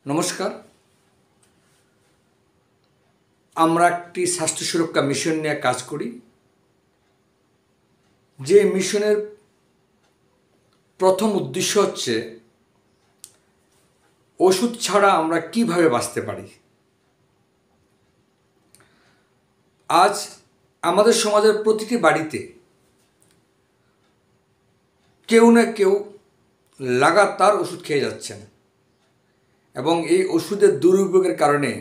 নমস্কার। আমরা একটি স্বাস্থ্য সুরক্ষা মিশন নিয়ে কাজ করি। যে মিশনের প্রথম উদ্দেশ্য হচ্ছে ওষুধ ছাড়া আমরা কিভাবে বাঁচতে পারি। আজ আমাদের সমাজের প্রতিটি বাড়িতে কেউ না কেউ লাগাতার ওষুধ খেয়ে যাচ্ছেন এবং এই ওষুধের দুর্যোগের কারণে,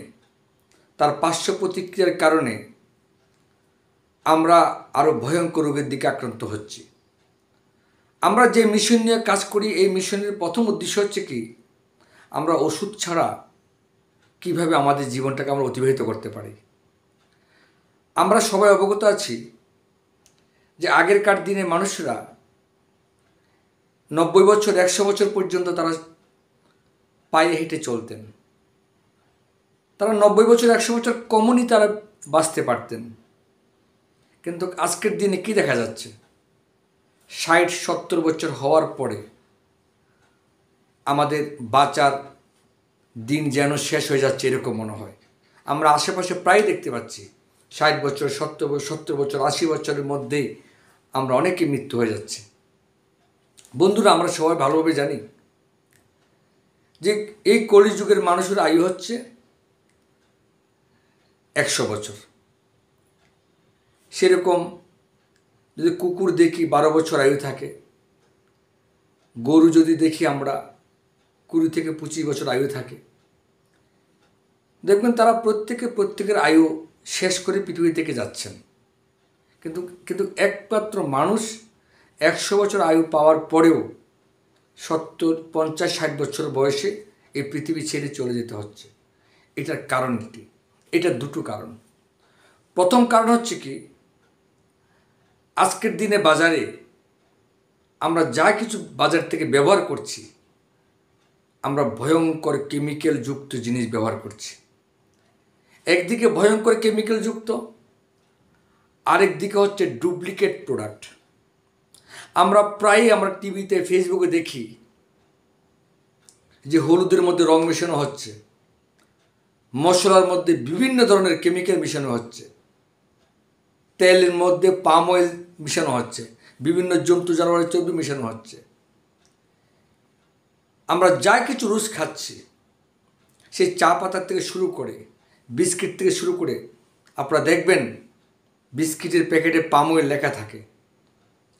তার পার্শ্ব প্রতিক্রিয়ার কারণে আমরা আরও ভয়ঙ্কর রোগের দিকে আক্রান্ত হচ্ছি। আমরা যে মিশন নিয়ে কাজ করি, এই মিশনের প্রথম উদ্দেশ্য হচ্ছে কি, আমরা ওষুধ ছাড়া কিভাবে আমাদের জীবনটাকে আমরা অতিবাহিত করতে পারি। আমরা সবাই অবগত আছি যে আগেরকার দিনে মানুষরা 90 বছর 100 বছর পর্যন্ত তারা পায়ে হেঁটে চলতেন। তারা 90 বছর 100 বছর কমনই তারা বাঁচতে পারতেন। কিন্তু আজকের দিনে কি দেখা যাচ্ছে, 60-70 বছর হওয়ার পরে আমাদের বাঁচার দিন যেন শেষ হয়ে যাচ্ছে এরকম মনে হয়। আমরা আশেপাশে প্রায় দেখতে পাচ্ছি 60 বছর 70 বছর 80 বছরের মধ্যেই আমরা অনেকে মৃত্যু হয়ে যাচ্ছে। বন্ধুরা, আমরা সবাই ভালোভাবে জানি যে এই কলিযুগের মানুষের আয়ু হচ্ছে 100 বছর। সেরকম যদি কুকুর দেখি 12 বছর আয়ু থাকে, গরু যদি দেখি আমরা 20 থেকে 25 বছর আয়ু থাকে। দেখবেন তারা প্রত্যেকের আয়ু শেষ করে পৃথিবী থেকে যাচ্ছেন। কিন্তু একমাত্র মানুষ 100 বছর আয়ু পাওয়ার পরেও 70, 50, 60 বছর বয়সে এই পৃথিবী ছেড়ে চলে যেতে হচ্ছে। এটার কারণ কি? এটা দুটো কারণ। প্রথম কারণ হচ্ছে কি, আজকের দিনে বাজারে আমরা যা কিছু বাজার থেকে ব্যবহার করছি, আমরা ভয়ঙ্কর কেমিক্যাল যুক্ত জিনিস ব্যবহার করছি। একদিকে ভয়ঙ্কর কেমিক্যাল যুক্ত, আরেকদিকে হচ্ছে ডুপ্লিকেট প্রোডাক্ট। আমরা টিভিতে, ফেসবুকে দেখি যে হলুদের মধ্যে রং মেশানো হচ্ছে, মশলার মধ্যে বিভিন্ন ধরনের কেমিক্যাল মেশানো হচ্ছে, তেলের মধ্যে পাম অয়েল মেশানো হচ্ছে, বিভিন্ন জন্তু জানোয়ারের চর্বি মেশানো হচ্ছে। আমরা যা কিছু রুচ খাচ্ছি, সেই চা পাতার থেকে শুরু করে বিস্কিট থেকে শুরু করে, আপনারা দেখবেন বিস্কিটের প্যাকেটে পাম অয়েল লেখা থাকে,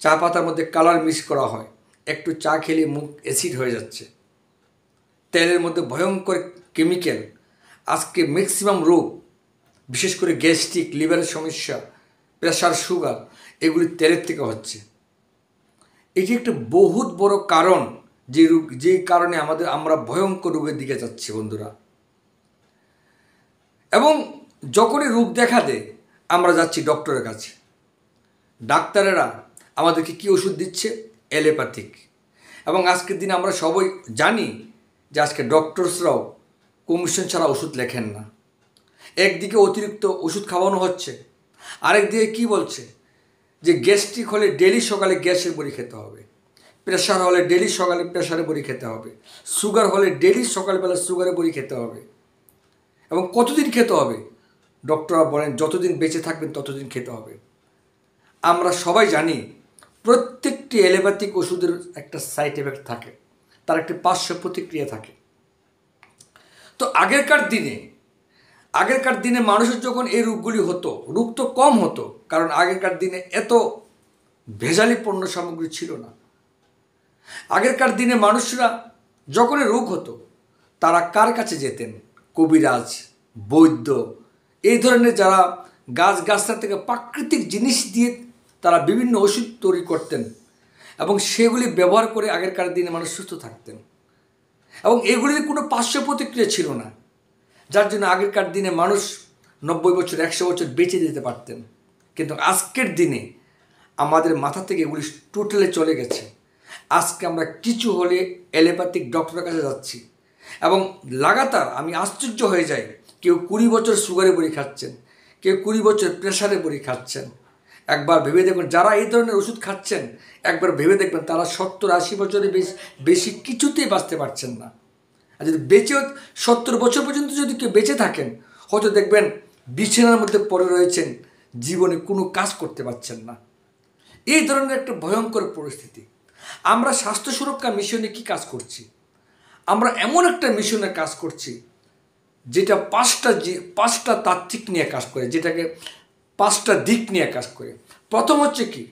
চা পাতার মধ্যে কালার মিক্স করা হয়, একটু চা খেলে মুখ অ্যাসিড হয়ে যাচ্ছে। তেলের মধ্যে ভয়ঙ্কর কেমিক্যাল। আজকে ম্যাক্সিমাম রোগ, বিশেষ করে গ্যাস্ট্রিক, লিভারের সমস্যা, প্রেশার, সুগার, এগুলি তেলের থেকে হচ্ছে। এটি একটা বহুত বড় কারণ, যে কারণে আমরা ভয়ঙ্কর রোগের দিকে যাচ্ছি বন্ধুরা। এবং যখনই রোগ দেখা দেয় আমরা যাচ্ছি ডক্টরের কাছে। ডাক্তারেরা আমাদেরকে কি ওষুধ দিচ্ছে? অ্যালোপ্যাথিক। এবং আজকের দিনে আমরা সবাই জানি যে আজকে ডক্টরসরাও কমিশন ছাড়া ওষুধ লেখেন না। একদিকে অতিরিক্ত ওষুধ খাওয়ানো হচ্ছে, আরেকদিকে কি বলছে যে গ্যাস্ট্রিক হলে ডেলি সকালে গ্যাসের বড়ি খেতে হবে, প্রেশার হলে ডেলি সকালে প্রেশারের বড়ি খেতে হবে, সুগার হলে ডেলি সকালবেলা সুগারের বড়ি খেতে হবে। এবং কতদিন খেতে হবে? ডক্টররা বলেন যতদিন বেঁচে থাকবেন ততদিন খেতে হবে। আমরা সবাই জানি প্রত্যেকটি অ্যালোপ্যাথিক ওষুধের একটা সাইড এফেক্ট থাকে, তার একটি পার্শ্ব প্রতিক্রিয়া থাকে। তো আগেরকার দিনে মানুষের যখন এই রোগগুলি হতো, রোগ তো কম হতো, কারণ আগেরকার দিনে এত ভেজালি পণ্য সামগ্রী ছিল না। আগেরকার দিনে মানুষরা যখনই রোগ হতো তারা কার কাছে যেতেন? কবিরাজ, বৈদ্য, এই ধরনের যারা গাছগাছরা থেকে প্রাকৃতিক জিনিস দিয়ে তারা বিভিন্ন ওষুধ তৈরি করতেন এবং সেগুলি ব্যবহার করে আগেরকার দিনে মানুষ সুস্থ থাকতেন। এবং এগুলির কোনো পার্শ্ব প্রতিক্রিয়া ছিল না, যার জন্য আগেরকার দিনে মানুষ 90 বছর 100 বছর বেঁচে যেতে পারতেন। কিন্তু আজকের দিনে আমাদের মাথা থেকে এগুলি টোটালে চলে গেছে। আজকে আমরা কিছু হলে অ্যালোপ্যাথিক ডক্টরের কাছে যাচ্ছি এবং লাগাতার আমি আশ্চর্য হয়ে যাই, কেউ 20 বছর সুগারের বড়ি খাচ্ছেন, কেউ 20 বছর প্রেশারের বড়ি খাচ্ছেন। একবার ভেবে দেখবেন, যারা এই ধরনের ওষুধ খাচ্ছেন একবার ভেবে দেখবেন তারা 70-80 বছরের বেশি কিছুতেই বাঁচতে পারছেন না। আর যদি বেঁচে 70 বছর পর্যন্ত যদি কেউ বেঁচে থাকেন, হয়তো দেখবেন বিছানার মধ্যে পড়ে রয়েছেন, জীবনে কোনো কাজ করতে পারছেন না। এই ধরনের একটা ভয়ঙ্কর পরিস্থিতি। আমরা স্বাস্থ্য সুরক্ষা মিশনে কি কাজ করছি? আমরা এমন একটা মিশনে কাজ করছি যেটা পাঁচটা তাত্ত্বিক নিয়ে কাজ করে, যেটাকে 5টা দিক নিয়ে কাজ করে। প্রথম হচ্ছে কি,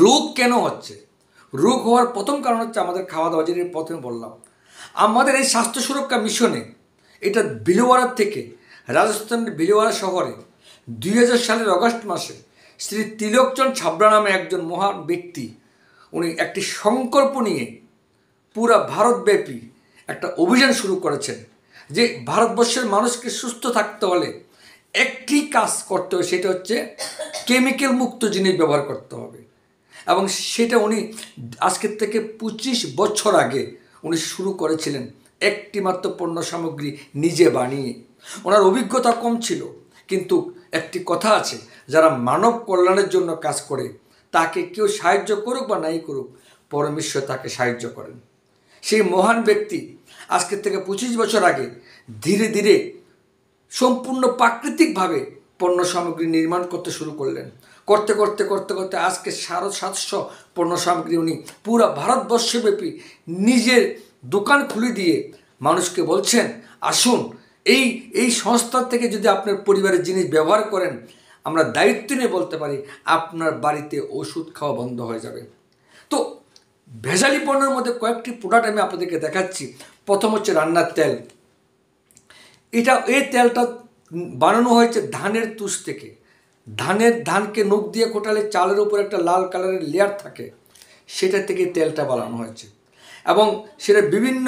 রোগ কেন হচ্ছে? রোগ হওয়ার প্রথম কারণ হচ্ছে আমাদের খাওয়া দাওয়া, যেটা প্রথমে বললাম। আমাদের এই স্বাস্থ্য সুরক্ষা মিশনে, এটা ভিলওয়ারা থেকে, রাজস্থানের ভিলওয়ারা শহরে 2000 সালের অগাস্ট মাসে শ্রী তিলকচন্দ ছাবড়া নামে একজন মহান ব্যক্তি, উনি একটি সংকল্প নিয়ে পুরা ভারতব্যাপী একটা অভিযান শুরু করেছেন যে ভারতবর্ষের মানুষকে সুস্থ থাকতে হলে একটি কাজ করতে হবে, সেটা হচ্ছে কেমিক্যাল মুক্ত জিনিস ব্যবহার করতে হবে। এবং সেটা উনি আজকের থেকে 25 বছর আগে উনি শুরু করেছিলেন, একটি মাত্র পণ্য সামগ্রী নিজে বানিয়ে। ওনার অভিজ্ঞতা কম ছিল, কিন্তু একটি কথা আছে, যারা মানব কল্যাণের জন্য কাজ করে তাকে কেউ সাহায্য করুক বা নাই করুক, পরমেশ্বর তাকে সাহায্য করেন। সেই মহান ব্যক্তি আজকের থেকে 25 বছর আগে ধীরে ধীরে সম্পূর্ণ প্রাকৃতিকভাবে পণ্য সামগ্রী নির্মাণ করতে শুরু করলেন। করতে করতে করতে করতে আজকে 750 পণ্য সামগ্রী উনি পুরো ভারতবর্ষব্যাপী নিজের দোকান খুলে দিয়ে মানুষকে বলছেন, আসুন এই সংস্থা থেকে যদি আপনার পরিবারের জিনিস ব্যবহার করেন, আমরা দায়িত্ব নিয়ে বলতে পারি আপনার বাড়িতে ওষুধ খাওয়া বন্ধ হয়ে যাবে। তো ভেজালি পণ্যের মধ্যে কয়েকটি প্রোডাক্ট আমি আপনাদেরকে দেখাচ্ছি। প্রথম হচ্ছে রান্নার তেল। এই তেলটা বানানো হয়েছে ধানের তুষ থেকে। ধানকে নখ দিয়ে কোটালে চালের উপর একটা লাল কালারের লেয়ার থাকে, সেটা থেকে তেলটা বানানো হয়েছে। এবং সেটা বিভিন্ন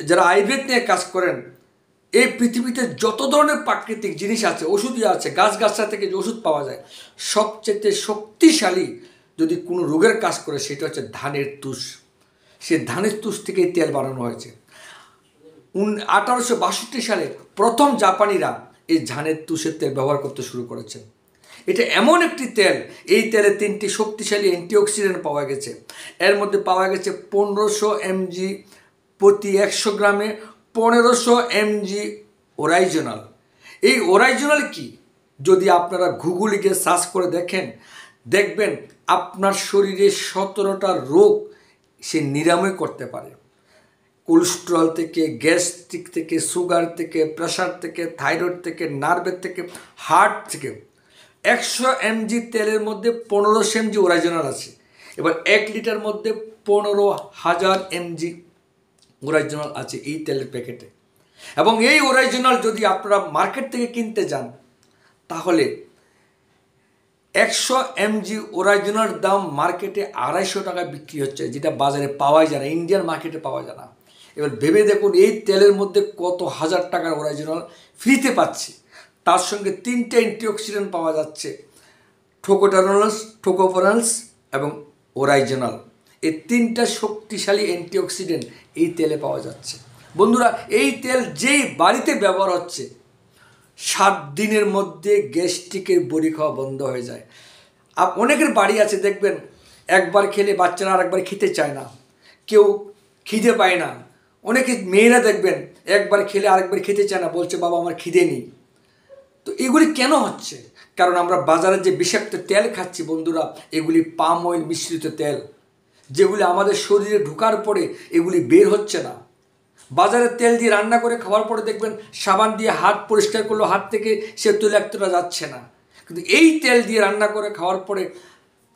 যারা আয়ুর্বেদ নিয়ে কাজ করেন, এই পৃথিবীতে যত ধরনের প্রাকৃতিক জিনিস আছে, ওষুধই আছে, গাছগাছরা থেকে যে ওষুধ পাওয়া যায়, সবচেয়ে শক্তিশালী যদি কোনো রোগের কাজ করে সেটা হচ্ছে ধানের তুষ। সে ধানের তুষ থেকেই তেল বানানো হয়েছে। 1862 সালে প্রথম জাপানিরা এই ধানের তুষের তেল ব্যবহার করতে শুরু করেছে। এটা এমন একটি তেল, এই তেলে 3টি শক্তিশালী অ্যান্টিঅক্সিডেন্ট পাওয়া গেছে। এর মধ্যে পাওয়া গেছে 1500 mg প্রতি 100 গ্রামে 1500 mg ওরাইজনাল। এই ওরাইজনাল কি, যদি আপনারা গুগলে গিয়ে সার্চ করে দেখবেন আপনার শরীরে 17টা রোগ সে নিরাময় করতে পারে। কোলেস্টেরল থেকে, গ্যাস্ট্রিক থেকে, সুগার থেকে, প্রেশার থেকে, থাইরয়েড থেকে, নার্ভের থেকে, হার্ট থেকে। 100 mg তেলের মধ্যে 1500 mg ওরাইজনাল আছে। এবার 1 লিটার মধ্যে 15,000 mg ওরাইজনাল আছে এই তেলের প্যাকেটে। এবং এই ওরাইজনাল যদি আপনারা মার্কেট থেকে কিনতে যান, তাহলে 100 mg ওরাইজনাল দাম মার্কেটে 250 টাকা বিক্রি হচ্ছে, যেটা বাজারে পাওয়াই যায় না, ইন্ডিয়ান মার্কেটে পাওয়া যায় না। এবার ভেবে দেখুন এই তেলের মধ্যে কত হাজার টাকার ওরাইজনাল ফ্রিতে পাচ্ছি। তার সঙ্গে 3টে অ্যান্টিঅক্সিডেন্ট পাওয়া যাচ্ছে, টোকোফেরলস এবং ওরাইজনাল। এই 3টা শক্তিশালী অ্যান্টিঅক্সিডেন্ট এই তেলে পাওয়া যাচ্ছে। বন্ধুরা, এই তেল যেই বাড়িতে ব্যবহার হচ্ছে 7 দিনের মধ্যে গ্যাস্ট্রিকের বড়ি খাওয়া বন্ধ হয়ে যায়। অনেকের বাড়ি আছে, দেখবেন একবার খেলে বাচ্চারা আরেকবার খেতে চায় না, কেউ খিদে পায় না। অনেকে মেয়েরা দেখবেন একবার খেলে আরেকবার খেতে চায় না, বলছে বাবা আমার খিদে নেই। তো এগুলি কেন হচ্ছে? কারণ আমরা বাজারে যে বিষাক্ত তেল খাচ্ছি বন্ধুরা, এগুলি পাম অয়েল মিশ্রিত তেল, যেগুলি আমাদের শরীরে ঢোকার পরে এগুলি বের হচ্ছে না। বাজারের তেল দিয়ে রান্না করে খাওয়ার পরে দেখবেন সাবান দিয়ে হাত পরিষ্কার করলেও হাত থেকে সে তৈলাক্তটা যাচ্ছে না। কিন্তু এই তেল দিয়ে রান্না করে খাওয়ার পরে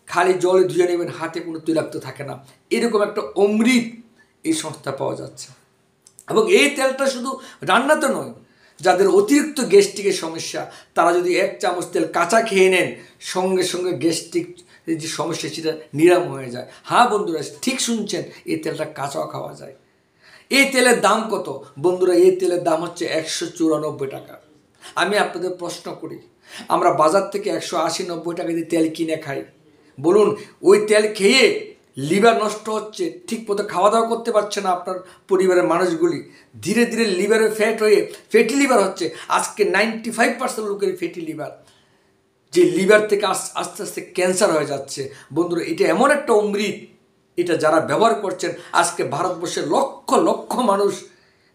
খালি জলে ধুয়ে নেবেন, হাতে কোনো তৈলাক্ত থাকে না। এরকম একটা অমৃত এই সংস্থা পাওয়া যাচ্ছে। এবং এই তেলটা শুধু রান্নাতে নয়, যাদের অতিরিক্ত গ্যাস্ট্রিকের সমস্যা, তারা যদি 1 চামচ তেল কাঁচা খেয়ে নেন, সঙ্গে সঙ্গে গ্যাস্ট্রিক যে সমস্যা সেটা নিরাম হয়ে যায়। হ্যাঁ বন্ধুরা, ঠিক শুনছেন, এই তেলটা কাঁচাও খাওয়া যায়। এই তেলের দাম কত বন্ধুরা? এই তেলের দাম হচ্ছে 194 টাকা। আমি আপনাদের প্রশ্ন করি, আমরা বাজার থেকে 180-90 টাকা দিয়ে তেল কিনে খাই। বলুন, ওই তেল খেয়ে লিভার নষ্ট হচ্ছে, ঠিক মতো খাওয়া দাওয়া করতে পারছে না আপনার পরিবারের মানুষগুলি, ধীরে ধীরে লিভারে ফ্যাট হয়ে ফ্যাটি লিভার হচ্ছে। আজকে 95% লোকের ফ্যাটি লিভার, যে লিভার থেকে আস্তে আস্তে ক্যান্সার হয়ে যাচ্ছে। বন্ধুরা, এটা এমন একটা অমৃত, এটা যারা ব্যবহার করছেন আজকে ভারতবর্ষের লক্ষ লক্ষ মানুষ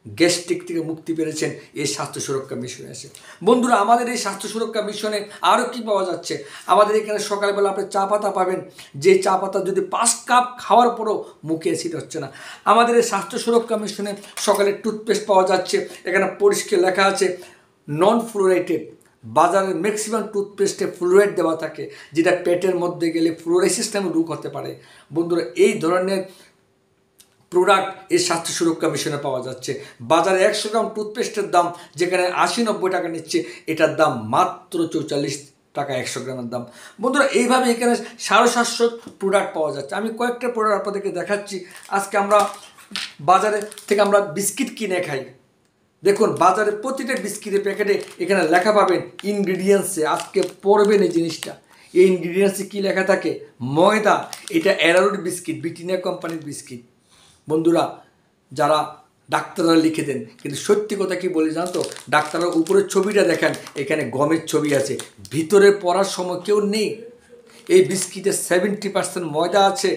গ্যাস্ট্রিক থেকে মুক্তি পেরেছেন এই স্বাস্থ্য সুরক্ষা মিশনে এসে। বন্ধুরা, আমাদের এই স্বাস্থ্য সুরক্ষা মিশনে আরও কী পাওয়া যাচ্ছে? আমাদের এখানে সকালবেলা আপনি চা পাতা পাবেন, যে চা পাতা যদি 5 কাপ খাওয়ার পরও মুখে অ্যাসিড হচ্ছে না। আমাদের এই স্বাস্থ্য সুরক্ষা মিশনে সকালে টুথপেস্ট পাওয়া যাচ্ছে, এখানে পরিষ্কার লেখা আছে নন ফ্লোরাইডেড। বাজারের ম্যাক্সিমাম টুথপেস্টে ফ্লোরাইড দেওয়া থাকে, যেটা পেটের মধ্যে গেলে ফ্লোরাইসিস নামে রোগ হতে পারে। বন্ধুরা, এই ধরনের প্রোডাক্ট এই স্বাস্থ্য সুরক্ষা মিশনে পাওয়া যাচ্ছে। বাজারে 100 গ্রাম টুথপেস্টের দাম যেখানে 80-90 টাকা নিচ্ছে, এটার দাম মাত্র 44 টাকা 100 গ্রামের দাম। বন্ধুরা, এইভাবে এখানে 750 প্রোডাক্ট পাওয়া যাচ্ছে। আমি কয়েকটা প্রোডাক্ট আপনাদেরকে দেখাচ্ছি। আজকে আমরা বাজারে থেকে আমরা বিস্কিট কিনে খাই, দেখুন বাজারে প্রতিটা বিস্কিটের প্যাকেটে এখানে লেখা পাবেন ইনগ্রিডিয়েন্টসে। আজকে পড়বেন এই জিনিসটা, এই ইনগ্রিডিয়েন্টসে কী লেখা থাকে? ময়দা, এটা অ্যারারুট বিস্কিট, ব্রিটানিয়া কোম্পানির বিস্কিট। বন্ধুরা, যারা ডাক্তাররা লিখে দেন, কিন্তু সত্যি কথা কি বলি জানো তো, ডাক্তাররা উপরের ছবিটা দেখেন, এখানে গমের ছবি আছে, ভিতরে পড়ার সময় কেউ নেই। এই বিস্কিটে 70% ময়দা আছে,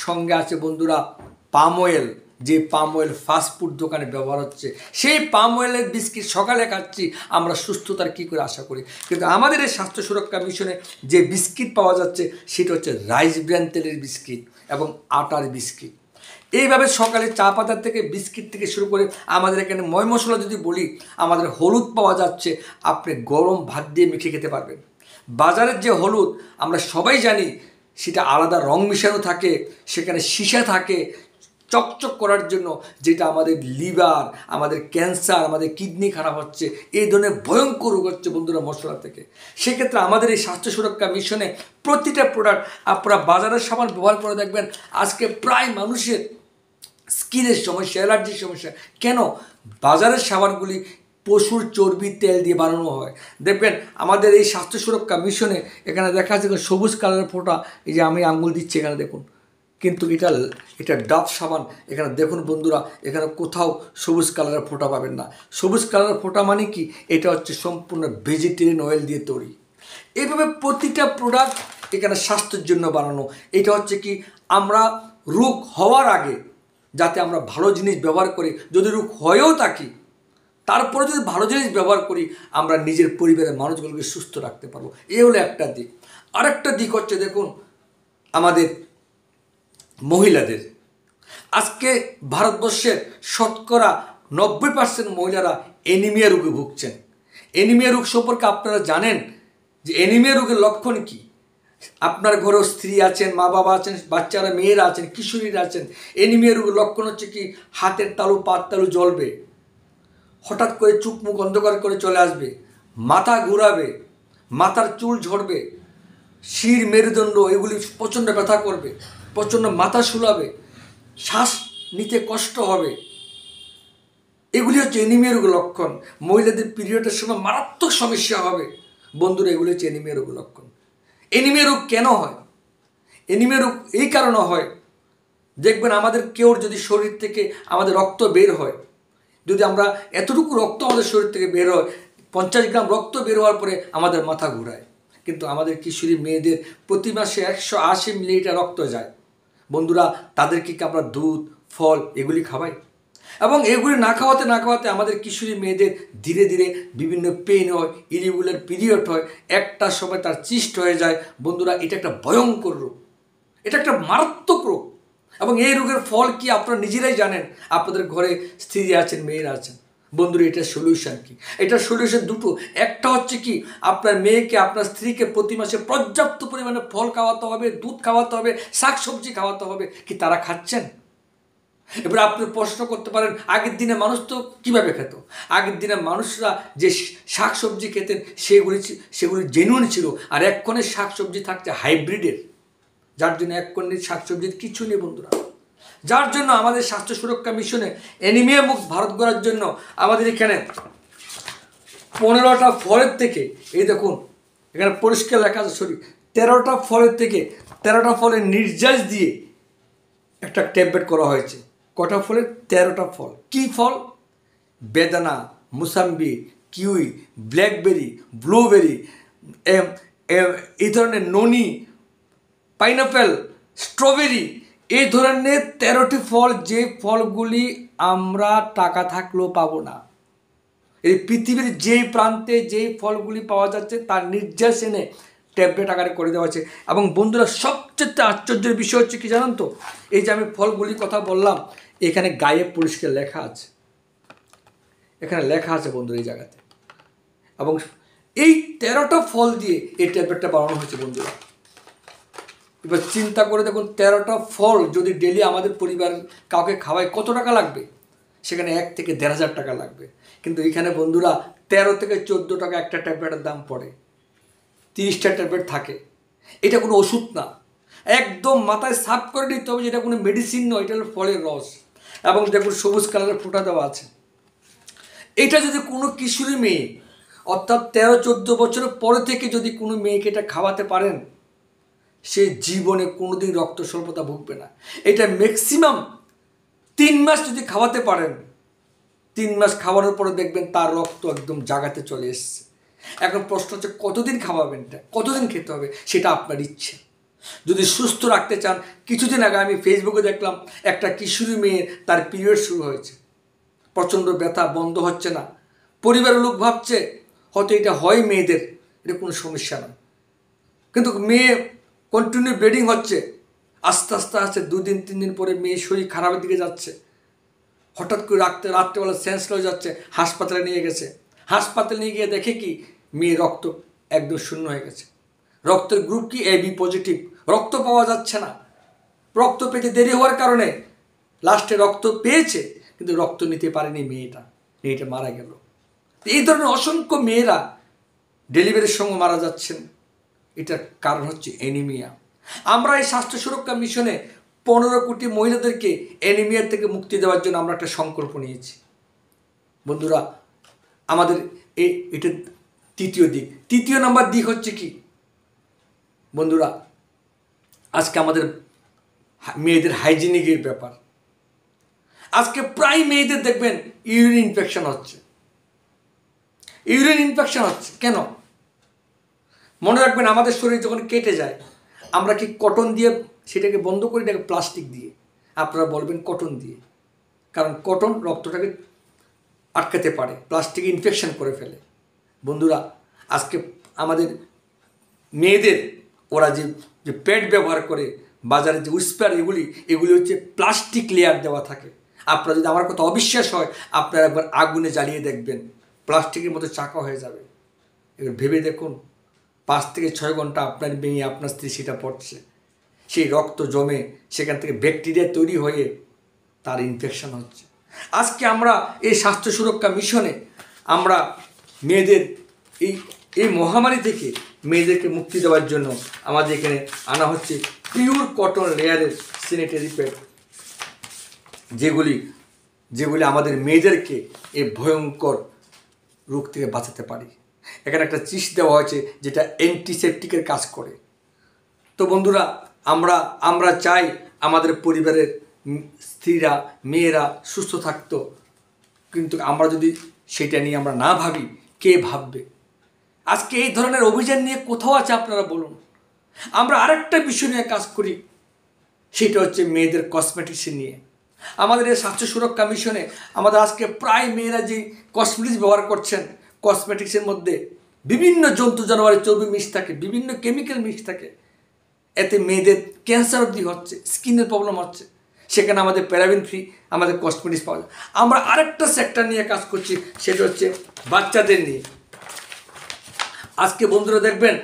সঙ্গে আছে বন্ধুরা পাম অয়েল, যে পাম অয়েল ফাস্টফুড দোকানে ব্যবহার হচ্ছে। সেই পাম অয়েলের বিস্কিট সকালে খাচ্ছি, আমরা সুস্থতার কী করে আশা করি? কিন্তু আমাদের এই স্বাস্থ্য সুরক্ষা মিশনে যে বিস্কিট পাওয়া যাচ্ছে সেটা হচ্ছে রাইস ব্র্যান তেলের বিস্কিট এবং আটার বিস্কিট। এইভাবে সকালে চা পাতার থেকে বিস্কিট থেকে শুরু করে আমাদের এখানে ময় মশলা যদি বলি, আমাদের হলুদ পাওয়া যাচ্ছে, আপনি গরম ভাত দিয়ে মেখে খেতে পারবেন। বাজারের যে হলুদ আমরা সবাই জানি, সেটা আলাদা রং মিশানো থাকে, সেখানে সীসা থাকে চকচক করার জন্য, যেটা আমাদের লিভার, আমাদের ক্যান্সার, আমাদের কিডনি খারাপ হচ্ছে, এই ধরনের ভয়ঙ্কর রোগ হচ্ছে বন্ধুরা মশলা থেকে। সেক্ষেত্রে আমাদের এই স্বাস্থ্য সুরক্ষা মিশনে প্রতিটা প্রোডাক্ট আপনারা বাজারের সামান ব্যবহার করে দেখবেন, আজকে প্রায় মানুষের স্কিনের সমস্যা, অ্যালার্জির সমস্যা। কেন? বাজারের সাবানগুলি পশুর চর্বি তেল দিয়ে বানানো হয়। দেখবেন আমাদের এই স্বাস্থ্য সুরক্ষা মিশনে এখানে দেখা যাচ্ছে সবুজ কালারের ফোঁটা, এই যে আমি আঙ্গুল দিচ্ছি এখানে দেখুন, কিন্তু এটা ডাব সাবান। এখানে দেখুন বন্ধুরা, এখানে কোথাও সবুজ কালারের ফোঁটা পাবেন না। সবুজ কালারের ফোঁটা মানে কি? এটা হচ্ছে সম্পূর্ণ ভেজিটেরিয়ান অয়েল দিয়ে তৈরি। এইভাবে প্রতিটা প্রোডাক্ট এখানে স্বাস্থ্যের জন্য বানানো। এটা হচ্ছে কি, আমরা রোগ হওয়ার আগে যাতে আমরা ভালো জিনিস ব্যবহার করি, যদি রোগ হয়েও থাকি তারপরে যদি ভালো জিনিস ব্যবহার করি, আমরা নিজের পরিবারের মানুষগুলোকে সুস্থ রাখতে পারবো। এই হলো একটা দিক। আরেকটা দিক হচ্ছে দেখুন আমাদের মহিলাদের। আজকে ভারতবর্ষের শতকরা 90% মহিলারা অ্যানিমিয়া রোগে ভুগছেন। অ্যানিমিয়া রোগ সম্পর্কে আপনারা জানেন যে অ্যানিমিয়া রোগের লক্ষণ কী? আপনার ঘরেও স্ত্রী আছেন, মা বাবা আছেন, বাচ্চারা, মেয়েরা আছেন, কিশোরীরা আছেন। অ্যানিমিয়া রোগের লক্ষণ হচ্ছে কি, হাতের তালু পায়ের তালু জ্বলবে, হঠাৎ করে চোখ মুখ অন্ধকার করে চলে আসবে, মাথা ঘুরাবে, মাথার চুল ঝরবে, শির মেরুদণ্ড এগুলি প্রচণ্ড ব্যথা করবে, প্রচণ্ড মাথা শুলাবে, শ্বাস নিতে কষ্ট হবে। এগুলি হচ্ছে অ্যানিমিয়া রোগের লক্ষণ। মহিলাদের পিরিয়ডের সময় মারাত্মক সমস্যা হবে। বন্ধুরা, এগুলি হচ্ছে অ্যানিমিয়া রোগের লক্ষণ। অ্যানিমিয়া রোগ কেন হয়? অ্যানিমিয়া রোগ এই কারণে হয়, দেখবেন আমাদের কেউ যদি শরীর থেকে আমাদের রক্ত বের হয়, যদি আমরা এতটুকু রক্ত আমাদের শরীর থেকে বের হয়, 50 গ্রাম রক্ত বের হওয়ার পরে আমাদের মাথা ঘুরায়। কিন্তু আমাদের কিশোরী মেয়েদের প্রতি মাসে 180 মিলিলিটার রক্ত যায়। বন্ধুরা, তাদেরকে কি আমরা দুধ, ফল এগুলি খাওয়াই? এবং এগুলি না খাওয়াতে আমাদের কিশোরী মেয়েদের ধীরে ধীরে বিভিন্ন পেইন হয়, ইরেগুলার পিরিয়ড হয়, একটা সময় তার সিস্ট হয়ে যায়। বন্ধুরা, এটা একটা ভয়ঙ্কর রোগ, এটা একটা মারাত্মক রোগ। এবং এই রোগের ফল কি আপনারা নিজেরাই জানেন। আপনাদের ঘরে স্ত্রী আছেন, মেয়েরা আছেন। বন্ধুরা, এটার সলিউশন কি? এটার সলিউশন দুটো। একটা হচ্ছে কি, আপনার মেয়েকে, আপনার স্ত্রীকে প্রতি মাসে পর্যাপ্ত পরিমাণে ফল খাওয়াতে হবে, দুধ খাওয়াতে হবে, শাকসবজি খাওয়াতে হবে। কি তারা খাচ্ছেন? এবার আপনি প্রশ্ন করতে পারেন, আগের দিনে মানুষ তো কীভাবে খেত? আগের দিনে মানুষরা যে শাকসবজি খেতেন সেগুলি জেনুইন ছিল। আর এক্ষণের শাকসবজি থাকছে হাইব্রিডের, যার জন্য এক্ষণের শাকসবজির কিছু নেই বন্ধুরা। যার জন্য আমাদের স্বাস্থ্য সুরক্ষা মিশনে অ্যানিমিয়া মুক্ত ভারত গড়ার জন্য আমাদের এখানে 15টা ফলের থেকে, এই দেখুন এখানে পরিষ্কার লেখা আছে, 13টা ফলের থেকে 13টা ফলের নির্যাস দিয়ে একটা ট্যাবলেট করা হয়েছে। কটা ফলের? 13টা ফল। কি ফল? বেদানা, মুসাম্বি, কিউই, ব্ল্যাকবেরি, ব্লুবেরি, এই ধরনের ননি, পাইনাপেল, স্ট্রবেরি, এই ধরনের 13টি ফল, যে ফলগুলি আমরা টাকা থাকলেও পাবো না। এই পৃথিবীর যেই প্রান্তে যেই ফলগুলি পাওয়া যাচ্ছে তার নির্যাস এনে ট্যাবলেট আকারে করে দেওয়া আছে। এবং বন্ধুরা, সবচেয়ে আশ্চর্যের বিষয় হচ্ছে কি জানেন তো, এই যে আমি ফলগুলির কথা বললাম, এখানে গায়ে পরিষ্কার লেখা আছে, এখানে লেখা আছে বন্ধুরা এই জায়গাতে। এবং এই 13টা ফল দিয়ে এই ট্যাবলেটটা বানানো হয়েছে বন্ধুরা। এবার চিন্তা করে দেখুন, 13টা ফল যদি ডেলি আমাদের পরিবার কাউকে খাওয়ায় কত টাকা লাগবে? সেখানে 1 থেকে 1,500 টাকা লাগবে। কিন্তু এখানে বন্ধুরা 13 থেকে 14 টাকা একটা ট্যাবলেটের দাম পড়ে, 30টা ট্যাবলেট থাকে। এটা কোনো ওষুধ না, একদম মাথায় সাফ করে নিতে হবে, যেটা কোনো মেডিসিন নয়, এটা হলো ফলের রস। এবং দেখুন সবুজ কালারের ফোঁটা দেওয়া আছে। এটা যদি কোনো কিশোরী মেয়ে, অর্থাৎ 13-14 বছরের পরে থেকে যদি কোনো মেয়েকে এটা খাওয়াতে পারেন, সে জীবনে কোনোদিন রক্ত স্বল্পতা ভুগবে না। এটা ম্যাক্সিমাম 3 মাস যদি খাওয়াতে পারেন, 3 মাস খাওয়ানোর পরে দেখবেন তার রক্ত একদম জাগাতে চলে এসছে। এখন প্রশ্ন হচ্ছে কতদিন খাওয়াবেন, এটা কতদিন খেতে হবে, সেটা আপনার ইচ্ছে। যদি সুস্থ রাখতে চান, কিছুদিন আগে আমি ফেসবুকে দেখলাম একটা কিশোরী মেয়ের তার পিরিয়ড শুরু হয়েছে, প্রচণ্ড ব্যথা, বন্ধ হচ্ছে না। পরিবারের লোক ভাবছে হয়তো এটা হয় মেয়েদের, এটা কোনো সমস্যা না। কিন্তু মেয়ে কন্টিনিউ ব্লিডিং হচ্ছে, আস্তে আস্তে আস্তে 2 দিন 3 দিন পরে মেয়ে শরীর খারাপের দিকে যাচ্ছে। হঠাৎ করে রাত্রেবেলা সেন্স হয়ে যাচ্ছে, হাসপাতালে নিয়ে গেছে। হাসপাতালে নিয়ে গিয়ে দেখে কি, মেয়ে রক্ত একদম শূন্য হয়ে গেছে। রক্তের গ্রুপ কি? AB positive. রক্ত পাওয়া যাচ্ছে না। রক্ত পেতে দেরি হওয়ার কারণে লাস্টে রক্ত পেয়েছে, কিন্তু রক্ত নিতে পারেনি মেয়েটা মারা গেল। এই ধরনের অসংখ্য মেয়েরা ডেলিভারির সময় মারা যাচ্ছেন। এটার কারণ হচ্ছে অ্যানিমিয়া। আমরা এই স্বাস্থ্য সুরক্ষা মিশনে 15 কোটি মহিলাদেরকে অ্যানিমিয়া থেকে মুক্তি দেওয়ার জন্য আমরা একটা সংকল্প নিয়েছি বন্ধুরা। আমাদের এটা তৃতীয় দিক। তৃতীয় নাম্বার দিক হচ্ছে কি বন্ধুরা, আজকে আমাদের মেয়েদের হাইজিনিকের ব্যাপার। আজকে প্রায় মেয়েদের দেখবেন ইউরিন ইনফেকশন হচ্ছে। কেন? মনে রাখবেন, আমাদের শরীর যখন কেটে যায়, আমরা কি কটন দিয়ে সেটাকে বন্ধ করি নাকি প্লাস্টিক দিয়ে? আপনারা বলবেন কটন দিয়ে, কারণ কটন রক্তটাকে আটকাতে পারে, প্লাস্টিক ইনফেকশন করে ফেলে। বন্ধুরা, আজকে আমাদের মেয়েদের ওরা যে প্যাড ব্যবহার করে, বাজারে যে উইস্পার, এগুলি হচ্ছে প্লাস্টিক লেয়ার দেওয়া থাকে। আপনারা যদি আমার কথা অবিশ্বাস হয়, আপনারা একবার আগুনে জ্বালিয়ে দেখবেন, প্লাস্টিকের মতো চাকা হয়ে যাবে। এবার ভেবে দেখুন, 5 থেকে 6 ঘন্টা আপনার মেয়ে, আপনার স্ত্রী সেটা পড়ছে, সেই রক্ত জমে সেখান থেকে ব্যাকটেরিয়া তৈরি হয়ে তার ইনফেকশন হচ্ছে। আজকে আমরা এই স্বাস্থ্য সুরক্ষা মিশনে আমরা মেয়েদের এই মহামারী থেকে মেয়েদেরকে মুক্তি দেওয়ার জন্য আমাদের এখানে আনা হচ্ছে পিওর কটন লেয়ারের স্যানিটারি প্যাড, যেগুলি আমাদের মেয়েদেরকে এই ভয়ঙ্কর রোগ থেকে বাঁচাতে পারে। এখানে একটা চিস দেওয়া হয়েছে যেটা অ্যান্টিসেপটিকের কাজ করে। তো বন্ধুরা, আমরা চাই আমাদের পরিবারের স্ত্রীরা, মেয়েরা সুস্থ থাকতো, কিন্তু আমরা যদি সেটা নিয়ে আমরা না ভাবি, কে ভাববে? আজকে এই ধরনের অভিযান নিয়ে কোথাও আছে আপনারা বলুন। আমরা আরেকটা বিষয় নিয়ে কাজ করি, সেটা হচ্ছে মেয়েদের কসমেটিক্স নিয়ে। আমাদের এই স্বাস্থ্য সুরক্ষা মিশনে আমাদের আজকে প্রায় মেয়েরা যে কসমেটিক্স ব্যবহার করছেন, কসমেটিক্সের মধ্যে বিভিন্ন জন্তু জানোয়ারের চর্বি মিক্স থাকে, বিভিন্ন কেমিক্যাল মিক্স থাকে। এতে মেয়েদের ক্যান্সার অবধি হচ্ছে, স্কিনের প্রবলেম হচ্ছে। সেখানে আমাদের প্যারাবিন ফ্রি আমাদের কসমেটিক্স পাওয়া যায়। আমরা আরেকটা সেক্টর নিয়ে কাজ করছি, সেটা হচ্ছে বাচ্চাদের নিয়ে। আজকে বন্ধুরা দেখবেন,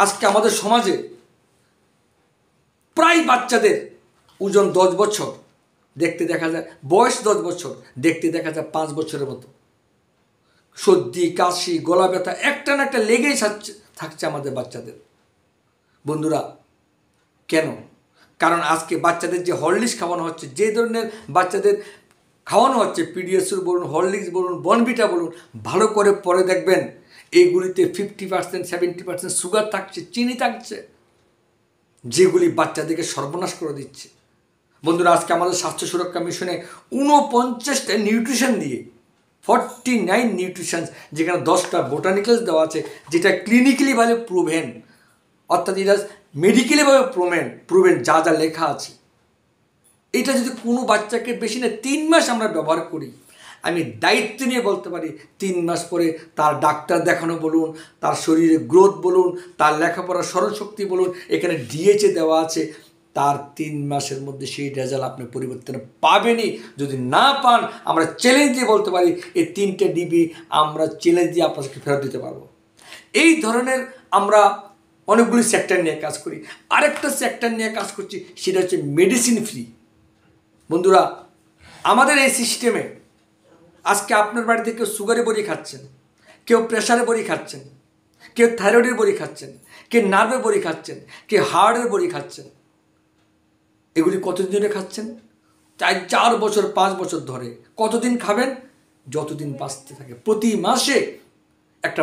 আজকে আমাদের সমাজে প্রায় বাচ্চাদের ওজন 10 বছর, দেখতে দেখা যায় বয়স 10 বছর, দেখতে দেখা যায় 5 বছরের মতো। সর্দি, কাশি, গলা ব্যথা একটা না একটা লেগেই থাকছে আমাদের বাচ্চাদের। বন্ধুরা, কেন? কারণ আজকে বাচ্চাদের যে হরলিক্স খাওয়ানো হচ্ছে, যে ধরনের বাচ্চাদের খাওয়ানো হচ্ছে, পিডিয়াসুর বলুন, হরলিক্স বলুন, বর্নভিটা বলুন, ভালো করে পরে দেখবেন এইগুলিতে 50% 70% সুগার থাকছে, চিনি থাকছে, যেগুলি বাচ্চাদেরকে সর্বনাশ করে দিচ্ছে। বন্ধুরা, আজকে আমাদের স্বাস্থ্য সুরক্ষা মিশনে 49টা নিউট্রিশন দিয়ে 49 নিউট্রিশন, যেখানে 10টা বোটানিক্যালস দেওয়া আছে, যেটা ক্লিনিক্যালিভাবে প্রুভেন, অর্থাৎ এটা মেডিকেলিভাবে প্রুভেন যা লেখা আছে। এটা যদি কোনো বাচ্চাকে বেশি না 3 মাস আমরা ব্যবহার করি, আমি দায়িত্ব নিয়ে বলতে পারি 3 মাস পরে তার ডাক্তার দেখানো বলুন, তার শরীরে গ্রোথ বলুন, তার লেখাপড়ার স্মরণশক্তি বলুন, এখানে ডিএচএ দেওয়া আছে, তার 3 মাসের মধ্যে সেই রেজাল্ট আপনি পরিবর্তন পাবেনই। যদি না পান, আমরা চ্যালেঞ্জ দিয়ে বলতে পারি এই 3টে ডিবি আমরা চ্যালেঞ্জ দিয়ে আপনাকে ফেরত দিতে পারবো। এই ধরনের আমরা অনেকগুলি সেক্টর নিয়ে কাজ করি। আরেকটা সেক্টর নিয়ে কাজ করছি, সেটা হচ্ছে মেডিসিন ফ্রি। বন্ধুরা, আমাদের এই সিস্টেমে আজকে আপনার বাড়িতে কেউ সুগারে বড়ি খাচ্ছেন, কেউ প্রেশারে বড়ি খাচ্ছেন, কেউ থাইরয়েডের বড়ি খাচ্ছেন, কেউ নার্ভের বড়ি খাচ্ছেন, কেউ হার্টের বড়ি খাচ্ছেন। এগুলি কতদিন ধরে খাচ্ছেন? 4 বছর 5 বছর ধরে। কতদিন খাবেন? যতদিন বাঁচতে থাকে। প্রতি মাসে একটা,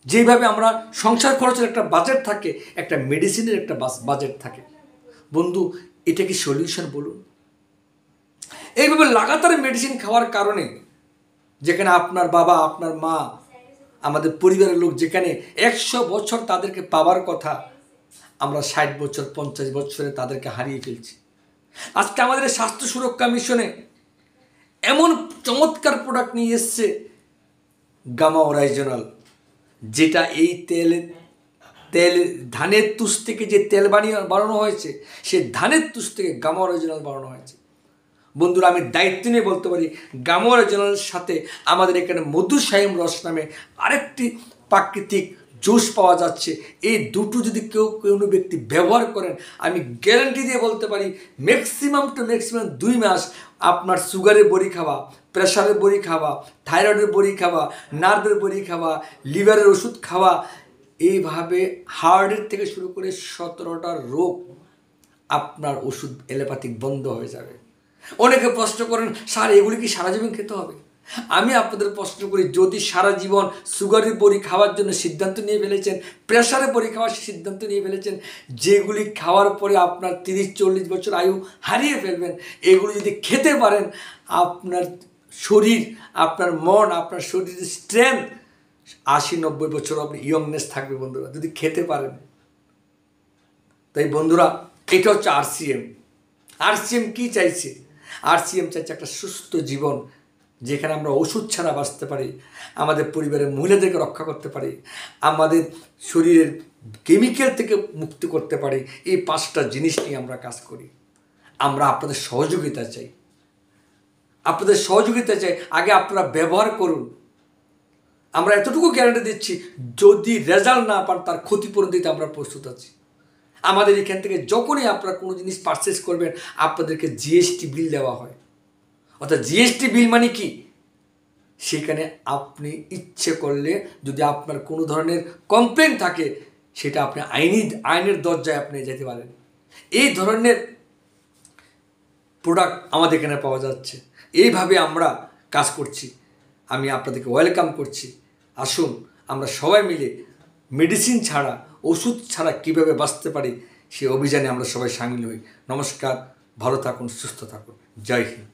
যেভাবে আমরা সংসার খরচের একটা বাজেট থাকে, একটা মেডিসিনের একটা বাজেট থাকে। বন্ধু, এটা কি সলিউশন বলুন? এইভাবে লাগাতার মেডিসিন খাওয়ার কারণে, যেখানে আপনার বাবা, আপনার মা, আমাদের পরিবারের লোক যেখানে 100 বছর তাদেরকে পাওয়ার কথা, আমরা 60 বছর 50 বছরে তাদেরকে হারিয়ে ফেলছি। আজকে আমাদের স্বাস্থ্য সুরক্ষা মিশনে এমন চমৎকার প্রোডাক্ট নিয়ে এসছে গামা অরিজিনাল, যেটা এই তেল ধানের তুষ থেকে যে তেল বানানো হয়েছে, সে ধানের তুষ থেকে গামা অরিজিনাল বানানো হয়েছে। বন্ধুরা, আমি দায়িত্ব নিয়ে বলতে পারি, গামা অরিজিনালের সাথে আমাদের এখানে মধুসাইম রস নামে আরেকটি প্রাকৃতিক জুস পাওয়া যাচ্ছে। এই দুটো যদি কোনো ব্যক্তি ব্যবহার করেন, আমি গ্যারান্টি দিয়ে বলতে পারি ম্যাক্সিমাম 2 মাস আপনার সুগারের বড়ি খাওয়া, প্রেশারের বড়ি খাওয়া, থাইরয়েডের বড়ি খাওয়া, নার্ভের বড়ি খাওয়া, লিভারের ওষুধ খাওয়া, এইভাবে হার্টের থেকে শুরু করে 17টা রোগ আপনার ওষুধ এলোপ্যাথিক বন্ধ হয়ে যাবে। অনেকে প্রশ্ন করেন, স্যার এগুলি কি সারা জীবন খেতে হবে? আমি আপনাদের প্রশ্ন করি, যদি সারা জীবন সুগারের বড়ি খাওয়ার জন্য সিদ্ধান্ত নিয়ে ফেলেছেন, প্রেশারের বড়ি খাওয়ার সিদ্ধান্ত নিয়ে ফেলেছেন, যেগুলি খাওয়ার পরে আপনার 30-40 বছর আয়ু হারিয়ে ফেলবেন, এগুলি যদি খেতে পারেন, আপনার শরীর, আপনার মন, আপনার শরীরের স্ট্রেংথ 80-90 বছর আপনি ইয়ংনেস থাকবে বন্ধুরা, যদি খেতে পারেন। তাই বন্ধুরা, এটা হচ্ছে আরসিএম কি চাইছে? আরসিএম চাইছে একটা সুস্থ জীবন, যেখানে আমরা ওষুধ ছাড়া বাঁচতে পারি, আমাদের পরিবারের মহিলাদেরকে রক্ষা করতে পারি, আমাদের শরীরের কেমিক্যাল থেকে মুক্তি করতে পারি। এই 5টা জিনিস নিয়ে আমরা কাজ করি। আমরা আপনাদের সহযোগিতা চাই, আগে আপনারা ব্যবহার করুন। আমরা এতটুকু গ্যারান্টি দিচ্ছি, যদি রেজাল্ট না পান, তার ক্ষতিপূরণ দিতে আমরা প্রস্তুত আছি। আমাদের এখান থেকে যখনই আপনারা কোনো জিনিস পারচেস করবেন, আপনাদেরকে জিএসটি বিল দেওয়া হয়। অর্থাৎ জিএসটি বিল মানে কি? সেখানে আপনি ইচ্ছে করলে, যদি আপনার কোনো ধরনের কমপ্লেন থাকে, সেটা আপনি আইনের দরজায় আপনি যেতে পারেন। এই ধরনের প্রোডাক্ট আমাদের এখানে পাওয়া যাচ্ছে। এইভাবে আমরা কাজ করছি। আমি আপনাদেরকে ওয়েলকাম করছি। আসুন, আমরা সবাই মিলে মেডিসিন ছাড়া, ওষুধ ছাড়া কীভাবে বাঁচতে পারি, সেই অভিযানে আমরা সবাই সামিল হই। নমস্কার, ভালো থাকুন, সুস্থ থাকুন। জয় হিন্দ।